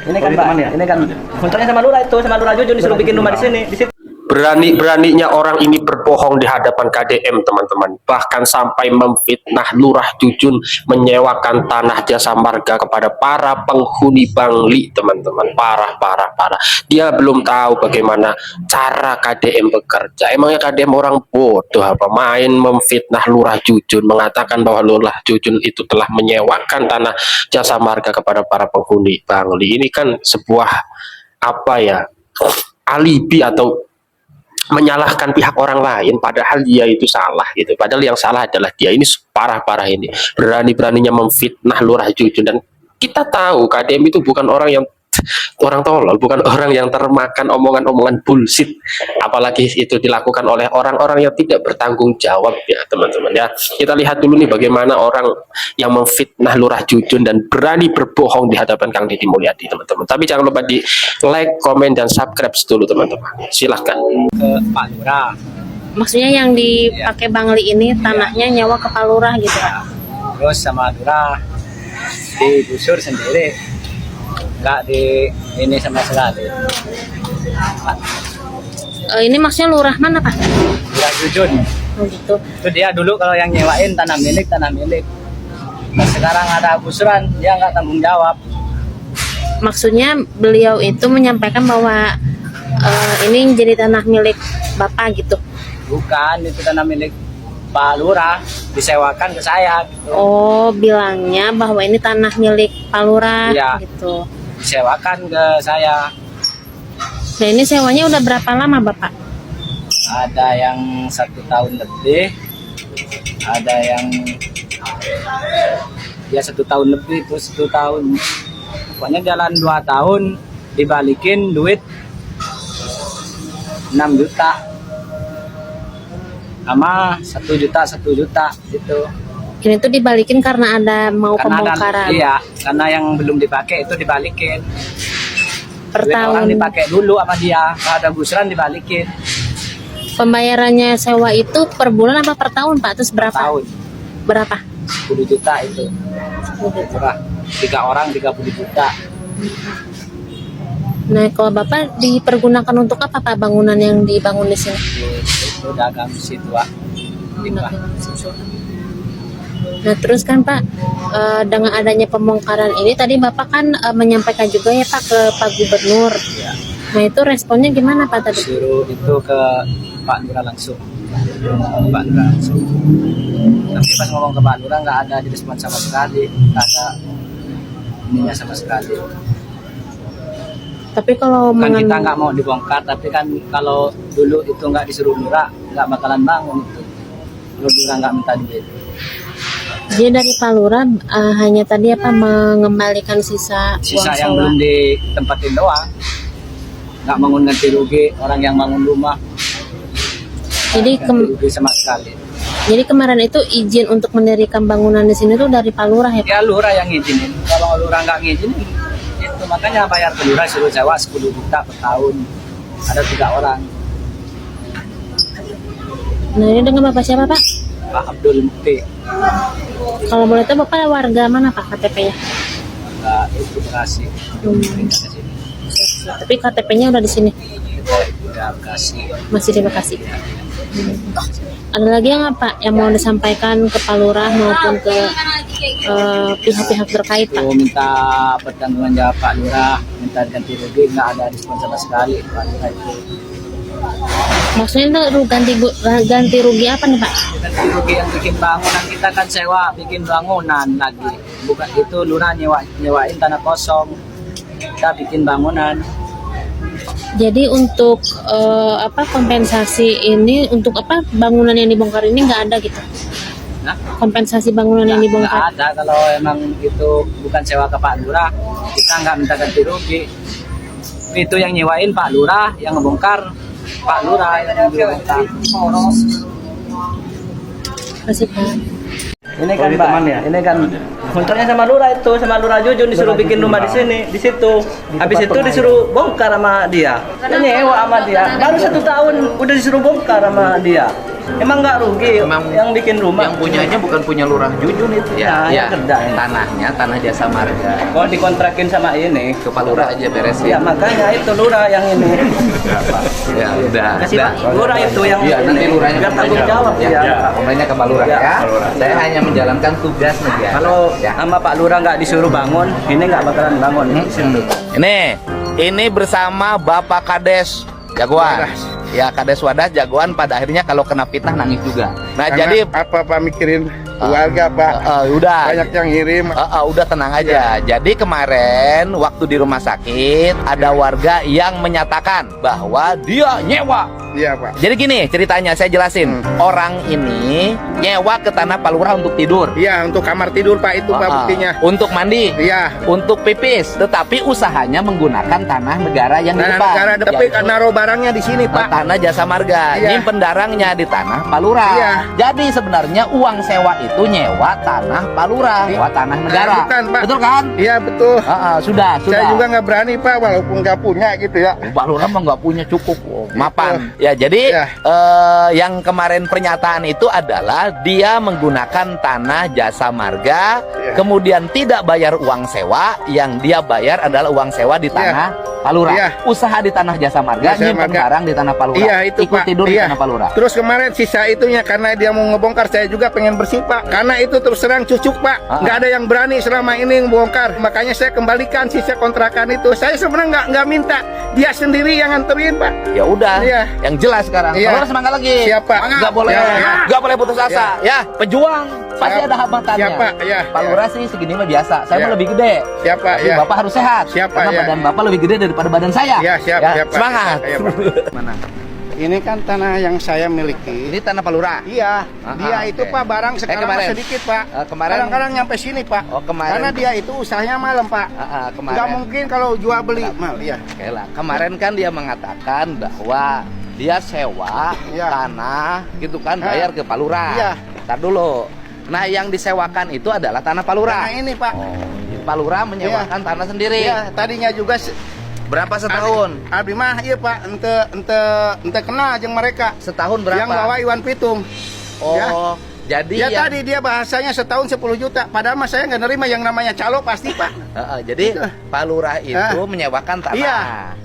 Ini kan Pak, ini kan kontraknya sama Lurah itu, sama Lurah Jujun disuruh bikin rumah di sini, di situ. Berani-beraninya orang ini berbohong di hadapan KDM, teman-teman. Bahkan sampai memfitnah Lurah Jujun menyewakan tanah jasa marga kepada para penghuni Bangli, teman-teman. Parah. Dia belum tahu bagaimana cara KDM bekerja. Emangnya KDM orang bodoh apa? Main memfitnah Lurah Jujun, mengatakan bahwa Lurah Jujun itu telah menyewakan tanah jasa marga kepada para penghuni Bangli. Ini kan sebuah apa ya? Alibi atau menyalahkan pihak orang lain padahal dia itu salah gitu. Padahal yang salah adalah dia. Ini parah ini. Berani-beraninya memfitnah Lurah Jujun, dan kita tahu KDM itu bukan orang tolol, bukan orang yang termakan omongan-omongan bullshit, apalagi itu dilakukan oleh orang-orang yang tidak bertanggung jawab ya teman-teman ya. Kita lihat dulu nih bagaimana orang yang memfitnah Lurah Jujun dan berani berbohong di hadapan Kang Deddy Mulyadi, teman-teman. Tapi jangan lupa di like, komen, dan subscribe dulu teman-teman. Silahkan. Ke Pak Lurah. Maksudnya yang dipakai Bangli ini tanahnya nyawa ke Pak Lurah gitu Pak. Terus sama Lurah digusur sendiri, nggak di ini sama sekali. Ini maksudnya Lurah mana Pak? Lurah Jujun. Oh gitu. Itu dia dulu kalau yang nyewain tanah milik. Nah, sekarang ada gusuran, dia nggak tanggung jawab. Maksudnya beliau itu menyampaikan bahwa ini jadi tanah milik Bapak gitu. Bukan, itu tanah milik Pak Lurah, disewakan ke saya gitu. Oh, bilangnya bahwa ini tanah milik Pak Lurah gitu. Disewakan ke saya. Nah, ini sewanya udah berapa lama Bapak? Ada yang 1 tahun lebih, ada yang ya 1 tahun lebih, itu 1 tahun. Pokoknya jalan 2 tahun dibalikin duit 6 juta sama 1 juta gitu. Ini tuh dibalikin karena ada mau Karena pembongkaran. iya, karena yang belum dipakai itu dibalikin. Per Duit tahun. orang dipakai dulu sama dia, kalau ada gusuran dibalikin. Pembayarannya sewa itu per bulan apa per tahun Pak? Terus berapa? Tahun Berapa? 10 juta itu. Murah. 3 orang 30 juta. Nah, kalau Bapak dipergunakan untuk apa Pak bangunan yang dibangun di sini? Itu dagang situ limbah. Nah, terus kan Pak, dengan adanya pembongkaran ini tadi Bapak kan menyampaikan juga ya Pak ke Pak Gubernur. Ya. Nah, itu responnya gimana Pak tadi? Suruh itu ke Pak Lurah langsung. Pak Lurah langsung. Tapi pas ngomong ke Pak Lurah nggak ada direspon sama sekali, nggak ada ininya sama sekali. Tapi kalau Kan kita nggak mau dibongkar, tapi kan kalau dulu itu nggak disuruh Lurah nggak bakalan bangun itu. Kalau Lurah nggak minta duit. dia dari Pak Lurah hanya tadi apa mengembalikan sisa uang Sisa yang sewa. belum ditempatin doang, nggak bangun ganti rugi orang yang bangun rumah. Jadi Ganti rugi sama sekali. jadi kemarin itu izin untuk mendirikan bangunan di sini tuh dari Pak Lurah ya Pak? Ya Lurah yang ngizinin. Kalau Lurah nggak ngizinin, itu makanya bayar ke Lurah suruh sewa 10 juta per tahun. Ada 3 orang. Nah, ini dengan Bapak siapa Pak? Pak Abdul Mukti. Kalau boleh tahu Bapak warga mana Pak KTP-nya? Nggak itu Bekasi. Pindah ke sini. Tapi KTP-nya udah di sini, Udah Bekasi. masih di Bekasi. Ada lagi yang apa yang mau disampaikan ke Pak Lurah maupun ke pihak-pihak terkait Pak? Itu minta pertanggungan jawab Pak Lurah, minta ganti rugi, nggak ada respon sama sekali Pak Lurah itu. Maksudnya itu ganti rugi apa nih Pak? Ganti rugi yang bikin bangunan, kita kan sewa bikin bangunan lagi, bukan itu Lurah nyewain tanah kosong, kita bikin bangunan. Jadi untuk apa kompensasi ini untuk apa bangunan yang dibongkar ini nggak ada gitu? Nah, Kompensasi bangunan yang nggak dibongkar? ada. Kalau emang itu bukan sewa ke Pak Lurah, kita nggak minta ganti rugi. Itu yang nyewain Pak Lurah, yang ngebongkar Pak Lurah yang ngebongkar. Kasih Pak. Ini kan Pak, ini kan kontraknya sama Lurah itu, sama Lurah Jujun disuruh bikin rumah di sini, di situ. Habis itu disuruh bongkar sama dia. Nyewa sama dia. Baru 1 tahun udah disuruh bongkar sama dia. Emang nggak rugi yang bikin rumah. Yang punyanya bukan punya Lurah Jujun itu. Nah, Ya, yang kerja ini. tanahnya tanah Jasa Marga. Kalau dikontrakin sama ini Ke Pak Lurah aja beresin. ya makanya itu lurah yang ini. Ya udah. Kasih udah. Pak lurah itu yang Iya, nanti lurahnya biar tanggung komplainnya. jawab Ya, ya. komplainnya ke Pak Lurah Ya, ya. Pak Lurah. Saya hanya menjalankan tugas negara. Kalau ya. sama Pak Lurah nggak disuruh bangun, ini nggak bakalan bangun. Ini bersama Bapak Kades Jagoan. Ya, Kades Wadas Jagoan pada akhirnya kalau kena fitnah nangis juga. Nah, Karena jadi apa Pak mikirin keluarga Pak? udah. Banyak yang ngirim. Udah tenang aja. Jadi kemarin waktu di rumah sakit ada warga yang menyatakan bahwa dia nyewa. Iya Pak. Jadi gini ceritanya, saya jelasin. Orang ini nyewa ke tanah Pak Lurah untuk tidur. Iya, untuk kamar tidur Pak itu Pak buktinya. Untuk mandi. Iya. Untuk pipis. Tetapi usahanya menggunakan tanah negara yang di Tanah depan. negara depan Yaitu naruh barangnya di sini Pak. tanah Jasa Marga. Iya. Nyimpen darangnya di tanah Pak Lurah. Iya. Jadi sebenarnya uang sewa itu nyewa tanah Pak Lurah, nyewa tanah negara. Bukan Pak. Betul kan? Iya betul. Sudah. Saya juga nggak berani Pak, walaupun nggak punya gitu ya. Pak Lurah mah nggak punya cukup. Mapan. Ya, jadi Ya. yang kemarin pernyataan itu adalah dia menggunakan tanah Jasa Marga, Ya. kemudian tidak bayar uang sewa, yang dia bayar adalah uang sewa di tanah Pak Lurah. Ya. Usaha di tanah Jasa Marga, Jasa nyimpen Marga. barang di tanah Pak Lurah. Iya itu Ikut Pak. tidur Iya. di tanah Pak Lurah. Terus kemarin sisa itunya karena dia mau ngebongkar, saya juga pengen bersih Pak. Karena itu terus terang cucuk Pak. Nggak ada yang berani selama ini ngebongkar. Makanya saya kembalikan sisa kontrakan itu. Saya sebenarnya nggak minta, dia sendiri yang nganterin Pak. Ya udah, Iya. yang jelas sekarang. Iya. Pak Lurah semangat lagi. Siap, Pak. Nggak boleh, Ya. nggak boleh putus asa. Ya, pejuang pasti Siap. ada hambatannya. Siap, Pak. Ya, Pak ya. Lurah sih segini mah biasa. Saya Ya. mah lebih gede. Siap Pak. Tapi Ya. Bapak harus sehat. Siap, Pak, Karena ya. badan Bapak lebih gede daripada badan saya. Ya, siap, siap, Pak. Semangat. Ya, Pak. Mana? Ini kan tanah yang saya miliki. Ini tanah Pak Lurah. Iya, dia itu oke. Pak barang sekarang kemarin. sedikit Pak. Kemarin. Kadang-kadang nyampe sini Pak. Oh, kemarin. Karena dia itu usahanya malam Pak. Kemarin. Nggak mungkin kalau jual beli mal ya. Oke lah. Kemarin kan dia mengatakan bahwa dia sewa Iya. tanah gitu kan, bayar ke Pak Lurah. Iya. Ntar dulu. Nah, yang disewakan itu adalah tanah Pak Lurah. Nah ini Pak. Oh, Pak Lurah menyewakan tanah sendiri. Iya, tadinya juga Berapa setahun? Abdi mah iya Pak, ente kenal jeung mereka. Setahun berapa? Yang bawa Iwan Pitung. Oh, Ya. jadi Ya yang- tadi dia bahasanya setahun 10 juta. Padahal mah saya nggak nerima yang namanya calo pasti Pak. Jadi Pak Lurah itu Ah. menyewakan tanah. Iya.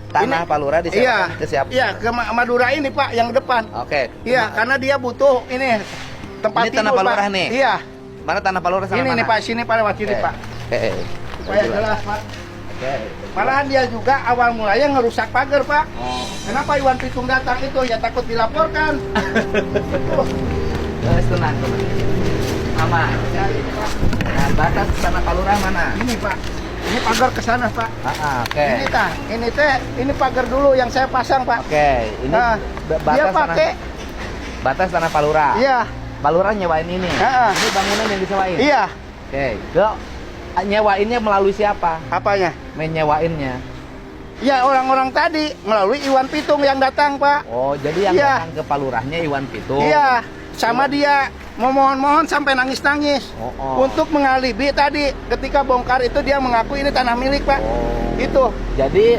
Tanah Ini- Pak Lurah disewakan Iya. ke siapa? Iya, ke Madura ini Pak yang depan. Oke. Iya, karena dia butuh ini tempat Ini tanah tidur, Pak Lurah nih? Iya. Mana tanah Pak Lurah sama Ini mana? nih Pak, sini Pak lewat sini Oke. Pak. Oke. Supaya jelas Pak. Oke. Malahan dia juga awal mulanya ngerusak pagar Pak. Oh. Kenapa Iwan Pitung datang itu? Ya takut dilaporkan. Guys, tenang. Aman. Ya, ini Pak. Nah, batas tanah Pak Lurah mana? Ini Pak. Ini pagar ke sana Pak. Oke. Ini tah, ini pagar dulu yang saya pasang Pak. Oke, ini Nah, batas dia tanah pakai. batas tanah Pak Lurah. Iya. Pak Lurah nyewain ini. Heeh. Ini bangunan yang disewain. Iya. Oke. Nyewainnya melalui siapa? Apanya? Menyewainnya. Ya orang-orang tadi melalui Iwan Pitung yang datang Pak. Oh, jadi yang Iya. datang ke Pak Lurahnya Iwan Pitung. Iya, sama dia memohon-mohon sampai nangis-nangis Oh. untuk mengalibi tadi ketika bongkar itu dia mengaku ini tanah milik Pak. Oh. Itu. Jadi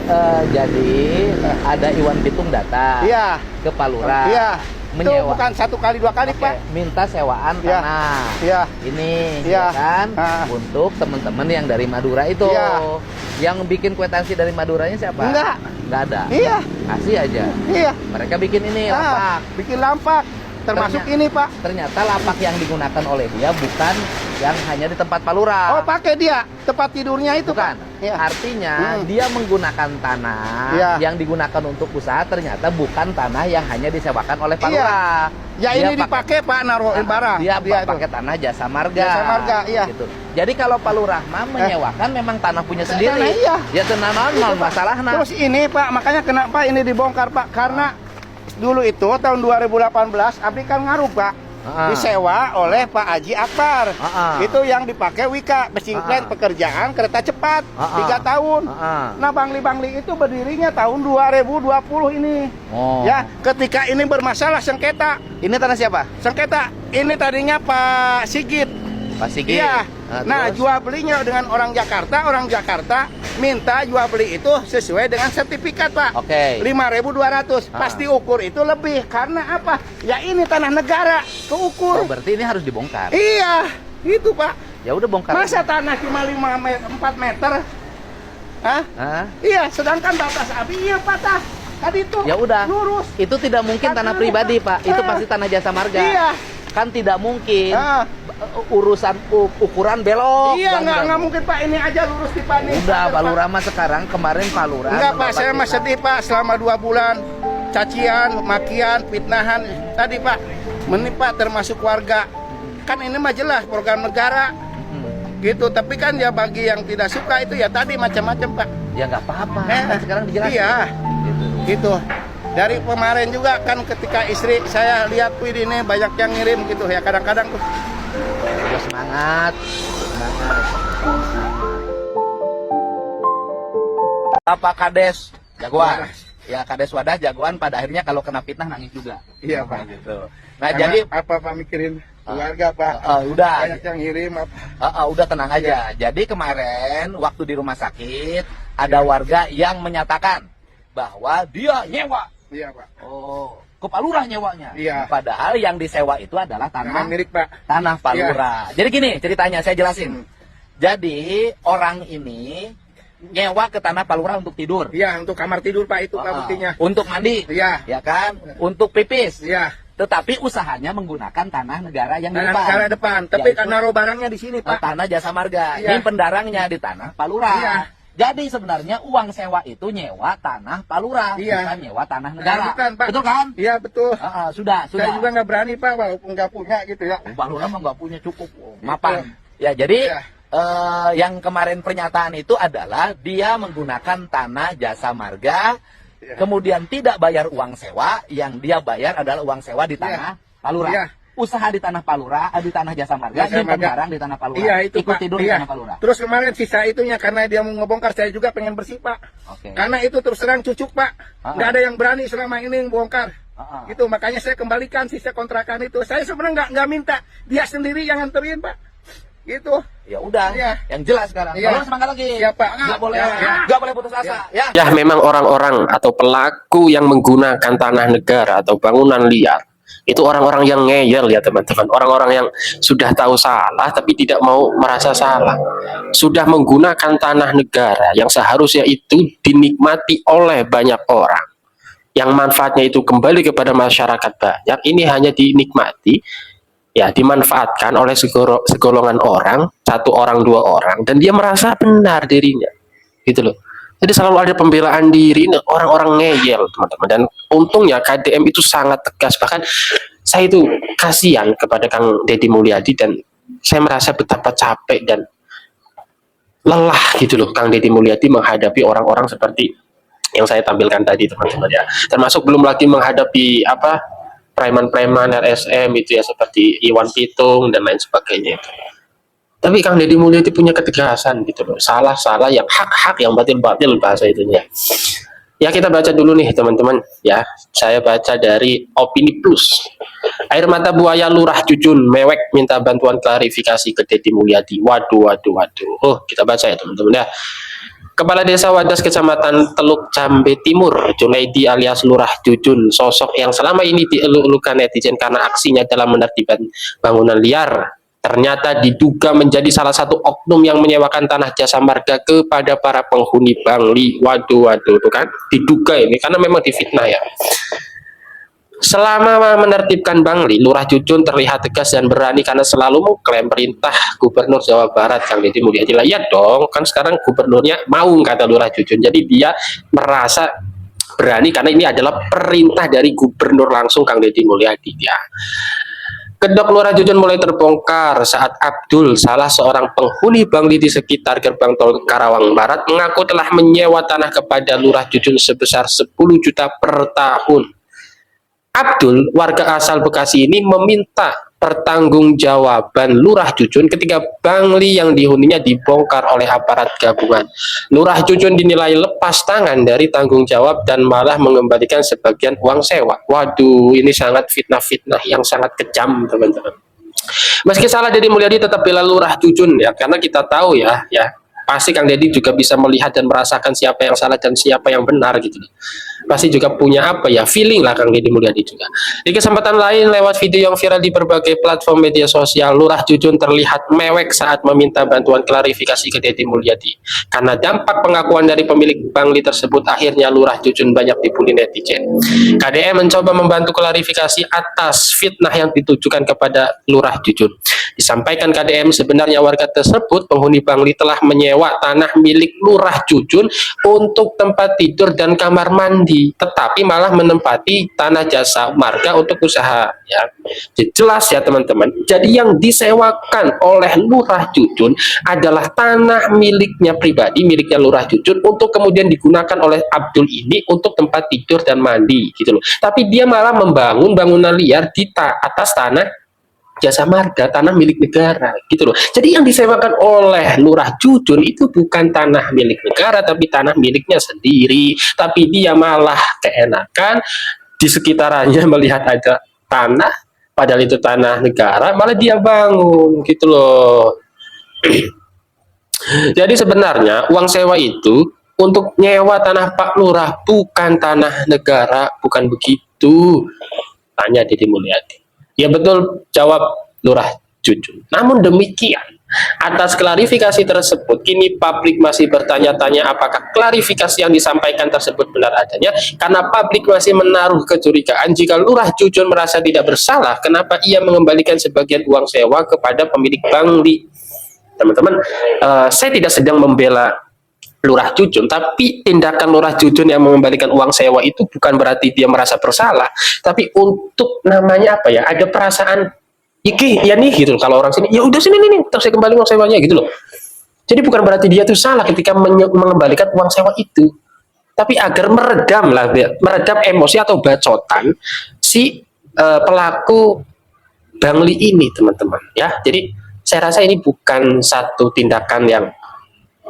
ada Iwan Pitung datang Iya. ke Pak Lurah. Iya. Itu Menyewa. bukan 1 kali 2 kali Oke, Pak. minta sewaan Iya. tanah. Iya. Ini Iya. ya kan Ah. untuk teman-teman yang dari Madura itu. Iya. Yang bikin kwitansi dari Maduranya siapa? Enggak. Enggak ada. Iya. Kasih aja. Iya. Mereka bikin ini lapak. Bikin lampak. Termasuk Ternyata- ini Pak. Ternyata lapak yang digunakan oleh dia bukan yang hanya di tempat Pak Lurah. Oh pakai dia tempat tidurnya itu Bukan. Pak. Iya. Artinya Hmm. dia menggunakan tanah Iya. yang digunakan untuk usaha, ternyata bukan tanah yang hanya disewakan oleh Pak Iya. Lurah. Ya Dia ini dipakai Pak naruhin barang. Dia itu. pakai tanah Jasa Marga. Jasa Marga, iya. Gitu. Jadi kalau Pak Lurah mah menyewakan memang tanah punya sendiri. Tanah, iya. Ya tenang normal masalahnya. Terus ini Pak, makanya kenapa ini dibongkar Pak? Karena dulu itu tahun 2018 Abdi kan ngaruh Pak. Disewa oleh Pak Haji Akbar. Itu yang dipakai Wika, passing plan pekerjaan kereta cepat 3 tahun. Nah, Bangli-Bangli itu berdirinya tahun 2020 ini. Oh. Ya, ketika ini bermasalah sengketa. Ini tanah siapa? Sengketa ini tadinya Pak Sigit. Pak Sigit. Iya, Nah, jual belinya dengan orang Jakarta minta jual beli itu sesuai dengan sertifikat, Pak. Oke. 5.200. Pasti ukur itu lebih karena apa? Ya ini tanah negara, keukur. Oh, berarti ini harus dibongkar. Iya, itu, Pak. Ya udah bongkar. Masa tanah cuma 4 meter? Hah? Iya, sedangkan batas API iya patah. Tadi itu Ya udah. lurus. Itu tidak mungkin tanah pribadi, Pak. Itu pasti tanah jasa marga. Iya. Kan tidak mungkin Ah. urusan ukuran belok. Iya, Kan nggak mungkin, Pak. Ini aja lurus di Pak. nih. Udah, Pak Lurah mah sekarang kemarin Pak Lurah. Enggak, Pak. mendapat Saya mah fitnah. sedih, Pak. Selama 2 bulan cacian, makian, fitnahan. Tadi, Pak, menimpa termasuk warga. Kan ini mah jelas program negara. Gitu, tapi kan ya bagi yang tidak suka itu ya tadi macam-macam, Pak. Ya nggak apa-apa. Kan sekarang dijelasin. Iya. Gitu. Gitu. Dari kemarin juga kan ketika istri saya lihat wih ini banyak yang ngirim gitu ya kadang-kadang tuh. Ya, semangat. Apa Kades jagoan? Ya Kades Wadah jagoan pada akhirnya kalau kena fitnah nangis juga. Iya, Pak. Gitu. Nah, Karena jadi apa Pak mikirin keluarga, Pak? udah. Banyak yang ngirim apa? Udah tenang aja. Jadi kemarin waktu di rumah sakit ada warga yang menyatakan bahwa dia nyewa. Iya, Pak. Oh, ke Pak Lurah nyewanya. Iya. Padahal yang disewa itu adalah Tanah tanah milik, Pak. tanah Pak Iya. Lurah. Jadi gini ceritanya saya jelasin. Jadi orang ini nyewa ke tanah Pak Lurah untuk tidur. Iya, untuk kamar tidur, Pak, itu Pak buktinya. Untuk mandi. Iya. Ya kan? Untuk pipis. Iya. Tetapi usahanya menggunakan tanah negara yang di Tanah depan. negara depan, tapi Yaitu, kan naruh barangnya di sini, Pak. tanah jasa marga. Iya. Ini pendarangnya di tanah Pak Lurah. Iya. Jadi sebenarnya uang sewa itu nyewa tanah Pak Lurah, Iya. bukan nyewa tanah negara. Bukan, Pak. Betul kan? Iya, betul. Sudah. Saya juga nggak berani, Pak, walaupun nggak punya gitu ya. Pak Lurah mah nggak punya cukup. Mapan. Ya, jadi Iya. yang kemarin pernyataan itu adalah dia menggunakan tanah jasa marga, Iya. kemudian tidak bayar uang sewa, yang dia bayar adalah uang sewa di tanah Pak Lurah. Iya. Usaha di tanah Pak Lurah, di tanah jasa marga, Jasa nyimpen marga. barang di tanah Pak Lurah. Iya, itu, Ikut Pak. tidur di Iya. tanah Pak Lurah. Terus kemarin sisa itunya karena dia mau ngebongkar, saya juga pengen bersih, Pak. Oke. Karena itu terus terang cucuk, Pak. Nggak ada yang berani selama ini bongkar. Gitu, makanya saya kembalikan sisa kontrakan itu. Saya sebenarnya nggak minta, dia sendiri yang nganterin, Pak. Gitu. Ya udah, Iya. yang jelas sekarang. Iya. Kalau semangat lagi. Iya, Pak. Nggak boleh, Iya. nggak boleh putus asa. Ya. Ya, memang orang-orang atau pelaku yang menggunakan tanah negara atau bangunan liar itu orang-orang yang ngeyel ya teman-teman, orang-orang yang sudah tahu salah tapi tidak mau merasa salah, sudah menggunakan tanah negara yang seharusnya itu dinikmati oleh banyak orang, yang manfaatnya itu kembali kepada masyarakat banyak, ini hanya dinikmati ya, dimanfaatkan oleh segolongan orang, 1 orang 2 orang, dan dia merasa benar dirinya gitu loh. Jadi selalu ada pembelaan diri, ini orang-orang ngeyel teman-teman. Dan untungnya KDM itu sangat tegas. Bahkan saya itu kasihan kepada Kang Deddy Mulyadi, dan saya merasa betapa capek dan lelah gitu loh Kang Deddy Mulyadi menghadapi orang-orang seperti yang saya tampilkan tadi teman-teman ya. Termasuk belum lagi menghadapi apa preman-preman LSM itu ya, seperti Iwan Pitung dan lain sebagainya itu. Tapi Kang Deddy Mulyadi punya ketegasan gitu loh. Salah-salah yang hak-hak, yang batil-batil bahasa itunya. Ya, kita baca dulu nih teman-teman ya. Saya baca dari Opini Plus. Air mata buaya Lurah Jujun mewek minta bantuan klarifikasi ke Deddy Mulyadi. Waduh. Oh, kita baca ya teman-teman ya. Kepala Desa Wadas Kecamatan Teluk Jambe Timur, Junaidi alias Lurah Jujun, sosok yang selama ini dieluk-elukan netizen karena aksinya dalam menertibkan bangunan liar, ternyata diduga menjadi salah satu oknum yang menyewakan tanah jasa marga kepada para penghuni Bangli. Waduh, itu kan diduga ini karena memang difitnah ya. Selama menertibkan Bangli, Lurah Jujun terlihat tegas dan berani karena selalu mengklaim perintah Gubernur Jawa Barat Kang Deddy Mulyadi. Ya dong, kan sekarang gubernurnya mau, kata Lurah Jujun. Jadi dia merasa berani karena ini adalah perintah dari gubernur langsung Kang Deddy Mulyadi ya. Kedok Lurah Jujun mulai terbongkar saat Abdul, salah seorang penghuni Bangli di sekitar gerbang tol Karawang Barat, mengaku telah menyewa tanah kepada Lurah Jujun sebesar 10 juta per tahun. Abdul, warga asal Bekasi ini, meminta pertanggungjawaban Lurah Jujun ketika Bangli yang dihuninya dibongkar oleh aparat gabungan. Lurah Jujun dinilai lepas tangan dari tanggung jawab dan malah mengembalikan sebagian uang sewa. Waduh, ini sangat fitnah-fitnah yang sangat kejam teman-teman. Meski salah Deddy Mulyadi tetap bela Lurah Jujun ya, karena kita tahu ya pasti Kang Deddy juga bisa melihat dan merasakan siapa yang salah dan siapa yang benar gitu. Pasti juga punya feeling lah Kang Deddy Mulyadi juga. Di kesempatan lain lewat video yang viral di berbagai platform media sosial, Lurah Jujun terlihat mewek saat meminta bantuan klarifikasi ke Deddy Mulyadi. Karena dampak pengakuan dari pemilik Bangli tersebut, akhirnya Lurah Jujun banyak dibully netizen. KDM mencoba membantu klarifikasi atas fitnah yang ditujukan kepada Lurah Jujun. Disampaikan KDM, sebenarnya warga tersebut, penghuni Bangli, telah menyewa tanah milik Lurah Jujun untuk tempat tidur dan kamar mandi, tetapi malah menempati tanah jasa marga untuk usaha ya. Jelas ya teman-teman. Jadi yang disewakan oleh Lurah Jujun adalah tanah miliknya pribadi, miliknya Lurah Jujun, untuk kemudian digunakan oleh Abdul ini untuk tempat tidur dan mandi gitu loh. Tapi dia malah membangun bangunan liar di atas tanah jasa marga, tanah milik negara gitu loh. Jadi yang disewakan oleh Lurah Jujun itu bukan tanah milik negara, tapi tanah miliknya sendiri. Tapi dia malah keenakan di sekitarannya melihat ada tanah, padahal itu tanah negara, malah dia bangun gitu loh. Jadi sebenarnya uang sewa itu untuk nyewa tanah Pak Lurah, bukan tanah negara, bukan begitu. Tanya Deddy Mulyadi. Ya betul, jawab Lurah Jujun. Namun demikian, atas klarifikasi tersebut, kini publik masih bertanya-tanya apakah klarifikasi yang disampaikan tersebut benar adanya, karena publik masih menaruh kecurigaan jika Lurah Jujun merasa tidak bersalah, kenapa ia mengembalikan sebagian uang sewa kepada pemilik Bangli. Teman-teman, saya tidak sedang membela Lurah Jujun, tapi tindakan Lurah Jujun yang mengembalikan uang sewa itu bukan berarti dia merasa bersalah, tapi untuk namanya ada perasaan iki ya nih gitu. Kalau orang sini ya udah sini nih terus saya kembali uang sewanya gitu loh. Jadi bukan berarti dia tuh salah ketika mengembalikan uang sewa itu, tapi agar meredam emosi atau bacotan si pelaku Bangli ini teman-teman ya. Jadi saya rasa ini bukan satu tindakan yang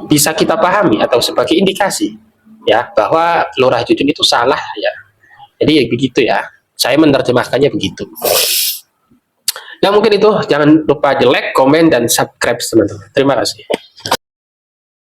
bisa kita pahami atau sebagai indikasi ya bahwa Lurah Jujun itu salah ya. Jadi ya begitu ya, saya menerjemahkannya begitu. Nah mungkin itu, jangan lupa di like, komen, dan subscribe teman-teman. Terima kasih.